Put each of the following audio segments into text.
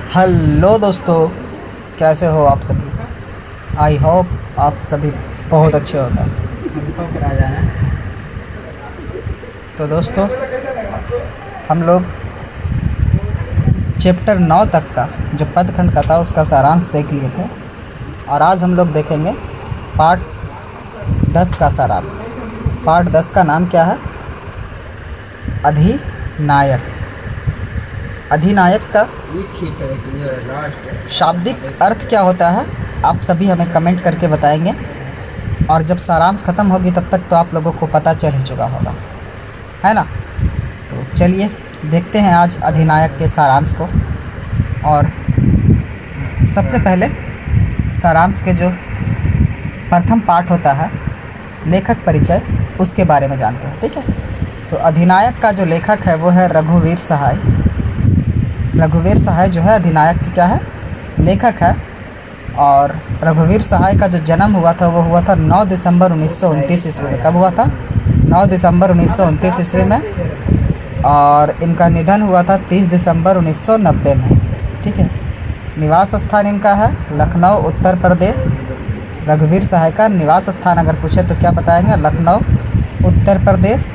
Hello दोस्तों, कैसे हो आप सभी। आई होप आप सभी बहुत अच्छे हो गए। तो दोस्तों, हम लोग चैप्टर 9 तक का जो पदखंड का था उसका सारांश देख लिए थे और आज हम लोग देखेंगे पार्ट 10 का सारांश। पार्ट 10 का नाम क्या है? अधिनायक। अधिनायक का शाब्दिक अर्थ क्या होता है, आप सभी हमें कमेंट करके बताएंगे और जब सारांश ख़त्म होगी तब तक तो आप लोगों को पता चल ही चुका होगा, है ना। तो चलिए देखते हैं आज अधिनायक के सारांश को। और सबसे पहले सारांश के जो प्रथम पाठ होता है लेखक परिचय, उसके बारे में जानते हैं। ठीक है, तो अधिनायक का जो लेखक है वो है रघुवीर सहाय। रघुवीर सहाय जो है अधिनायक की क्या है, लेखक है। और रघुवीर सहाय का जो जन्म हुआ था वो हुआ था 9 दिसंबर 1929 ईस्वी में। कब हुआ था? 9 दिसंबर 1929 ईस्वी में। और इनका निधन हुआ था 30 दिसंबर 1990 में। ठीक है, निवास स्थान इनका है लखनऊ, उत्तर प्रदेश। रघुवीर सहाय का निवास स्थान अगर पूछे तो क्या बताएंगे? लखनऊ, उत्तर प्रदेश।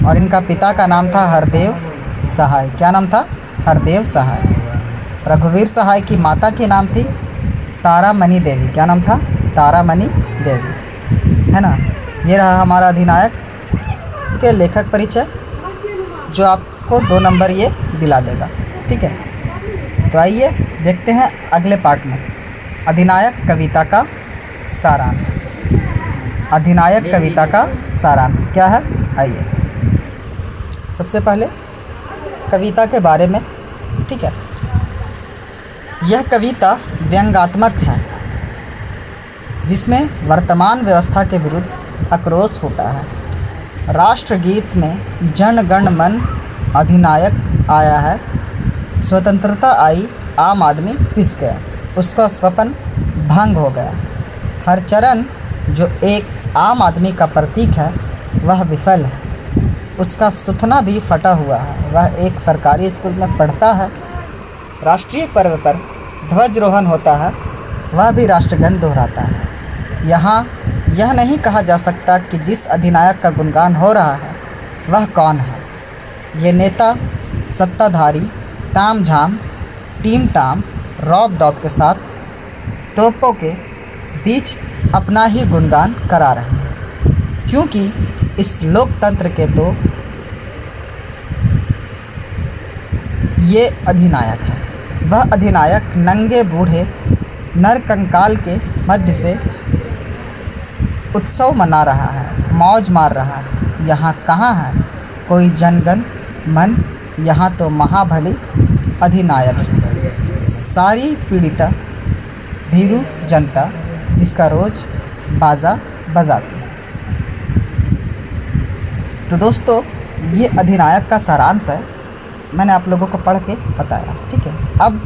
और इनका पिता का नाम था हरदेव सहाय। क्या नाम था? हरदेव सहाय। रघुवीर सहाय की माता की नाम थी तारामणि देवी। क्या नाम था? तारामणि देवी, है ना। ये रहा हमारा अधिनायक के लेखक परिचय, जो आपको 2 नंबर ये दिला देगा। ठीक है, तो आइए देखते हैं अगले पार्ट में अधिनायक कविता का सारांश। अधिनायक कविता का सारांश क्या है, आइए सबसे पहले कविता के बारे में। ठीक है, यह कविता व्यंग्यात्मक है जिसमें वर्तमान व्यवस्था के विरुद्ध आक्रोश फूटा है। राष्ट्रगीत में जन गण मन अधिनायक आया है, स्वतंत्रता आई आम आदमी पिस गया, उसका स्वप्न भंग हो गया। हर चरण जो एक आम आदमी का प्रतीक है वह विफल है, उसका सुथना भी फटा हुआ है। वह एक सरकारी स्कूल में पढ़ता है, राष्ट्रीय पर्व पर ध्वजारोहण होता है, वह भी राष्ट्रगान दोहराता है। यहाँ यह नहीं कहा जा सकता कि जिस अधिनायक का गुणगान हो रहा है वह कौन है। ये नेता सत्ताधारी ताम झाम टीम टाम रौब दौब के साथ तोपों के बीच अपना ही गुणगान करा रहे हैं, क्योंकि इस लोकतंत्र के तो ये अधिनायक है। वह अधिनायक नंगे बूढ़े नर कंकाल के मध्य से उत्सव मना रहा है, मौज मार रहा है। यहाँ कहाँ है कोई जनगण मन, यहाँ तो महाभली अधिनायक ही। सारी पीड़िता भीरू जनता जिसका रोज बाजा बजाती है। तो दोस्तों, ये अधिनायक का सारांश है, मैंने आप लोगों को पढ़ के बताया। ठीक है, अब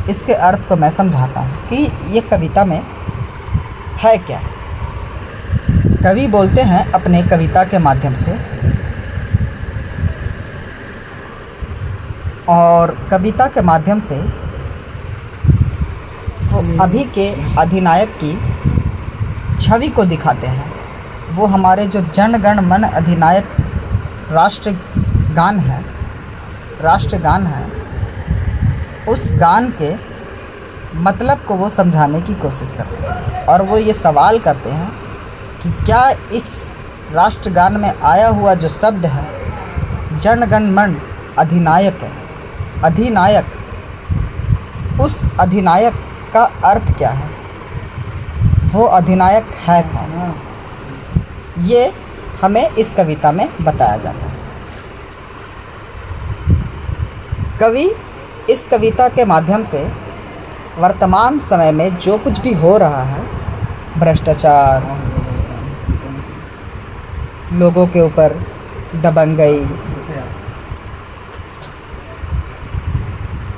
इसके अर्थ को मैं समझाता हूँ कि ये कविता में है क्या। कवि बोलते हैं अपने कविता के माध्यम से, और कविता के माध्यम से वो अभी के अधिनायक की छवि को दिखाते हैं। वो हमारे जो जन गण मन अधिनायक राष्ट्रगान है, उस गान के मतलब को वो समझाने की कोशिश करते हैं। और वो ये सवाल करते हैं कि क्या इस राष्ट्रगान में आया हुआ जो शब्द है जन गण मन अधिनायक, उस अधिनायक का अर्थ क्या है, वो अधिनायक है कौन, ये हमें इस कविता में बताया जाता है। कवि इस कविता के माध्यम से वर्तमान समय में जो कुछ भी हो रहा है, भ्रष्टाचार, लोगों के ऊपर दबंगई,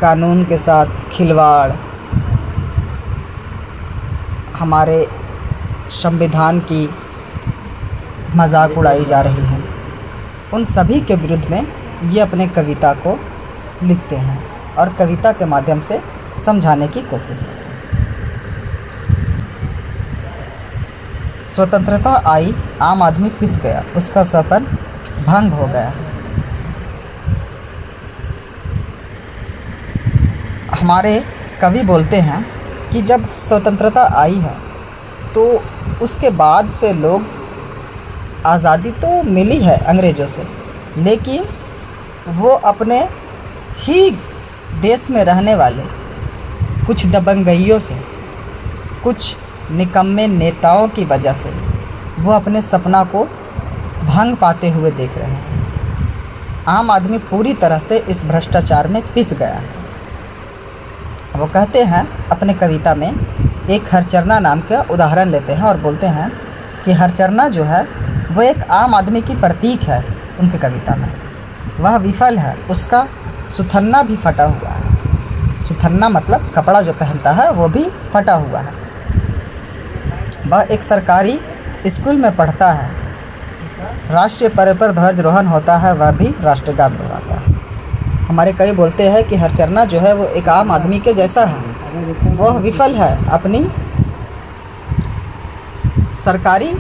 कानून के साथ खिलवाड़, हमारे संविधान की मजाक उड़ाई जा रही है, उन सभी के विरुद्ध में ये अपने कविता को लिखते हैं और कविता के माध्यम से समझाने की कोशिश करते हैं। स्वतंत्रता आई, आम आदमी पिस गया, उसका सपन भंग हो गया। हमारे कवि बोलते हैं कि जब स्वतंत्रता आई है तो उसके बाद से लोग, आज़ादी तो मिली है अंग्रेज़ों से, लेकिन वो अपने ही देश में रहने वाले कुछ दबंगइयों से, कुछ निकम्मे नेताओं की वजह से वो अपने सपना को भंग पाते हुए देख रहे हैं। आम आदमी पूरी तरह से इस भ्रष्टाचार में पिस गया है। वो कहते हैं अपने कविता में, एक हरचरना नाम का उदाहरण लेते हैं और बोलते हैं कि हरचरना जो है वो एक आम आदमी की प्रतीक है। उनकी कविता में वह विफल है, उसका सुथन्ना भी फटा हुआ है। सुथन्ना मतलब कपड़ा जो पहनता है वो भी फटा हुआ है। वह एक सरकारी स्कूल में पढ़ता है, राष्ट्रीय पर्व पर ध्वजारोहण होता है, वह भी राष्ट्रगान दोहराता है। हमारे कई बोलते हैं कि हरचरना जो है वो एक आम आदमी के जैसा है। वह विफल है अपनी सरकारी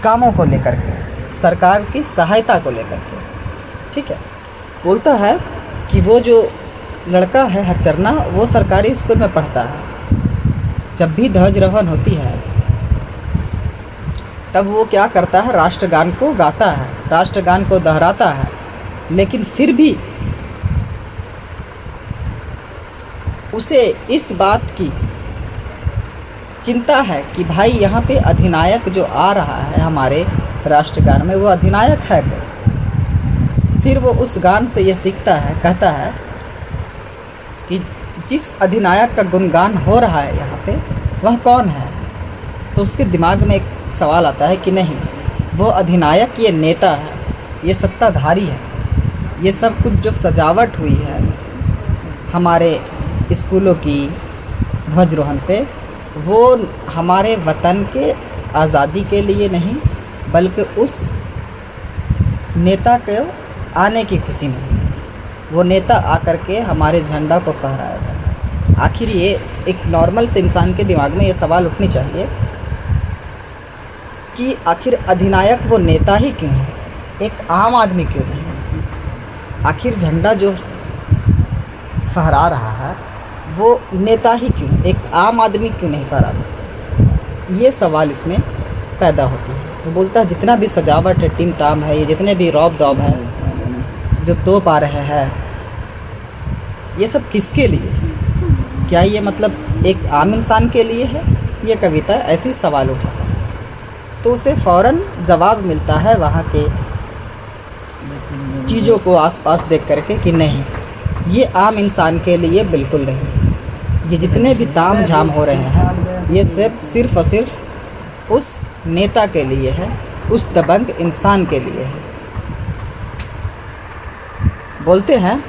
कामों को लेकर के, सरकार की सहायता को लेकर के। ठीक है, बोलता है कि वो जो लड़का है हरचरना, वो सरकारी स्कूल में पढ़ता है। जब भी ध्वजारोहण होती है तब वो क्या करता है, राष्ट्रगान को गाता है, राष्ट्रगान को दोहराता है, लेकिन फिर भी उसे इस बात की चिंता है कि भाई यहाँ पे अधिनायक जो आ रहा है हमारे राष्ट्रगान में, वो अधिनायक है क्या? फिर वो उस गान से ये सीखता है, कहता है कि जिस अधिनायक का गुणगान हो रहा है यहाँ पे, वह कौन है? तो उसके दिमाग में एक सवाल आता है कि नहीं, वो अधिनायक ये नेता है, ये सत्ताधारी है। ये सब कुछ जो सजावट हुई है हमारे स्कूलों की ध्वजारोहण पे, वो हमारे वतन के आज़ादी के लिए नहीं, बल्कि उस नेता के आने की खुशी में, वो नेता आकर के हमारे झंडा को फहराएगा। आखिर ये एक नॉर्मल से इंसान के दिमाग में ये सवाल उठनी चाहिए कि आखिर अधिनायक वो नेता ही क्यों है, एक आम आदमी क्यों नहीं? आखिर झंडा जो फहरा रहा है वो नेता ही क्यों, एक आम आदमी क्यों नहीं फहरा सकता? ये सवाल इसमें पैदा होती है। वो बोलता है जितना भी सजावट है, टिम टाम है, ये जितने भी रौब दौब है, जो तोप आ रहे हैं, ये सब किसके लिए? क्या ये मतलब एक आम इंसान के लिए है? ये कविता ऐसी सवाल उठाता है। तो उसे फ़ौरन जवाब मिलता है वहाँ के चीज़ों को आसपास देख करके कि नहीं, ये आम इंसान के लिए बिल्कुल नहीं। ये जितने भी ताम झाम हो रहे हैं, ये सिर्फ़ और सिर्फ उस नेता के लिए है, उस दबंग इंसान के लिए है। बोलते हैं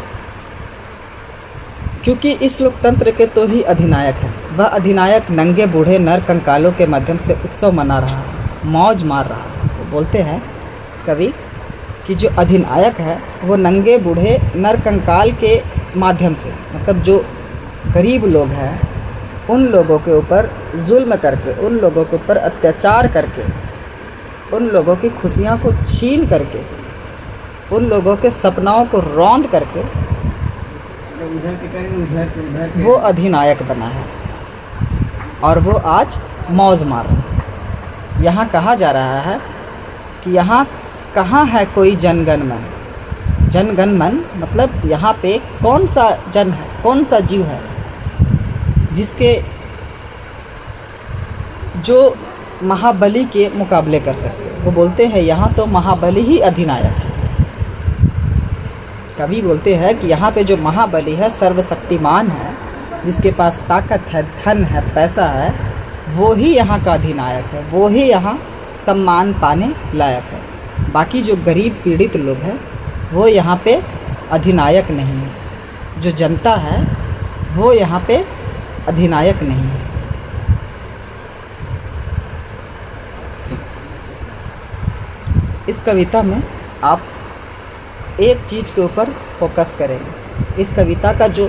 क्योंकि इस लोकतंत्र के तो ही अधिनायक है। वह अधिनायक नंगे बूढ़े नर कंकालों के माध्यम से उत्सव मना रहा है, मौज मार रहा है। तो बोलते हैं कवि कि जो अधिनायक है वो नंगे बूढ़े नर कंकाल के माध्यम से, मतलब जो गरीब लोग हैं उन लोगों के ऊपर जुल्म करके, उन लोगों के ऊपर अत्याचार करके, उन लोगों की खुशियाँ को छीन करके, उन लोगों के सपनाओं को रौंद करके वो अधिनायक बना है और वो आज मौज मार रहा है। यहाँ कहा जा रहा है कि यहाँ कहाँ है कोई जनगण मन? जनगण मन मतलब यहाँ पे कौन सा जन है, कौन सा जीव है जिसके जो महाबली के मुकाबले कर सकते? वो बोलते हैं यहाँ तो महाबली ही अधिनायक है। कवि बोलते हैं कि यहाँ पे जो महाबली है, सर्वशक्तिमान है, जिसके पास ताकत है, धन है, पैसा है, वो ही यहाँ का अधिनायक है, वो ही यहाँ सम्मान पाने लायक है। बाकी जो गरीब पीड़ित लोग हैं वो यहाँ पे अधिनायक नहीं है। जो जनता है वो यहाँ पे अधिनायक नहीं है। इस कविता में आप एक चीज़ के ऊपर फोकस करेंगे। इस कविता का जो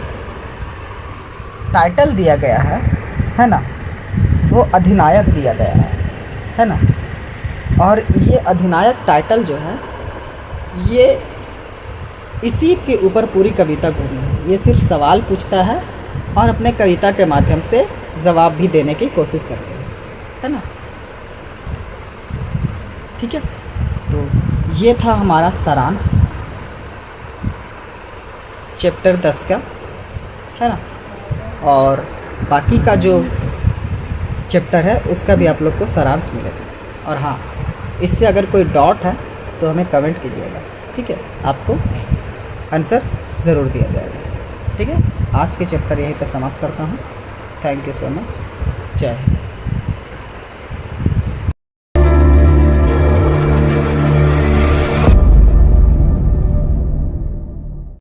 टाइटल दिया गया है ना, वो अधिनायक दिया गया है ना। और ये अधिनायक टाइटल जो है, ये इसी के ऊपर पूरी कविता घूमी है। ये सिर्फ सवाल पूछता है और अपने कविता के माध्यम से जवाब भी देने की कोशिश करते हैं, है ना। ठीक है, तो ये था हमारा सारांश चैप्टर 10 का, है ना। और बाकी का जो चैप्टर है उसका भी आप लोग को सारांश मिलेगा। और हाँ, इससे अगर कोई डाउट है तो हमें कमेंट कीजिएगा, ठीक है, आपको आंसर ज़रूर दिया जाएगा। ठीक है, आज के चैप्टर यहीं पर समाप्त करता हूँ। Thank you so much. जय हिंद।